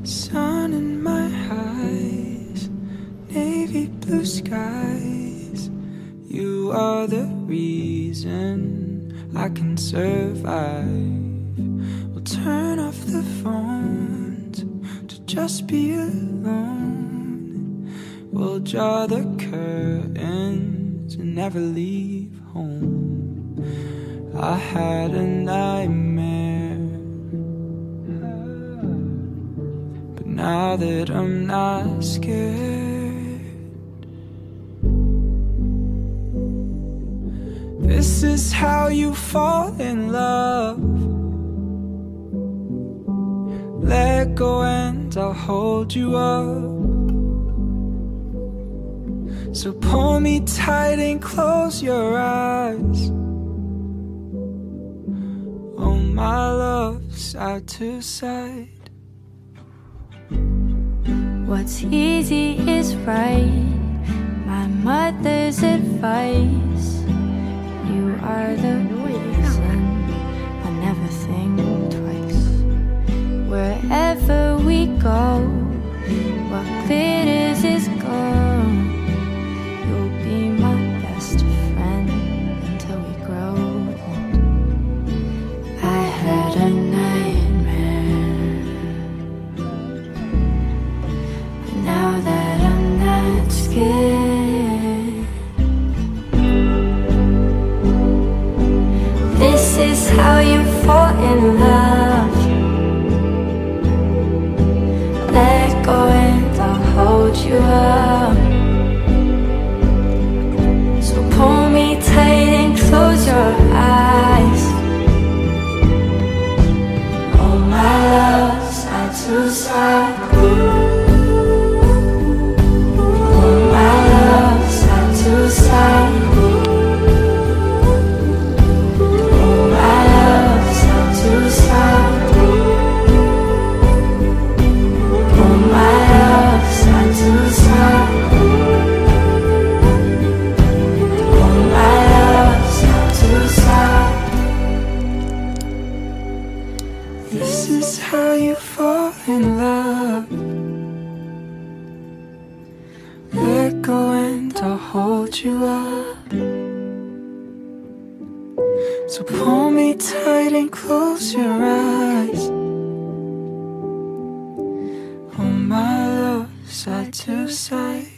Sun in my eyes, navy blue skies. You are the reason I can survive. We'll turn off the phones to just be alone. We'll draw the curtains and never leave home. I had a nightmare, but now that I'm not scared, this is how you fall in love. Let go and I'll hold you up. So pull me tight and close your eyes. Oh my love, side to side. What's easy is right, my mother's advice. You are the reason I never think twice. Wherever we go, what glitters is gold. You'll be my best friend until we grow old. I had a nightmare, but now that I'm not scared, this is how you fall in love. Let go and I'll hold you up. So pull me tight and close your eyes. Oh my love, side to side. Oh my love, side to side. Oh my love, side to side. Oh my love, side to side. Oh my love, side to side. This is how you fall in love. Let go and I'll hold you up. So pull me tight and close your eyes. Oh my love, side to side.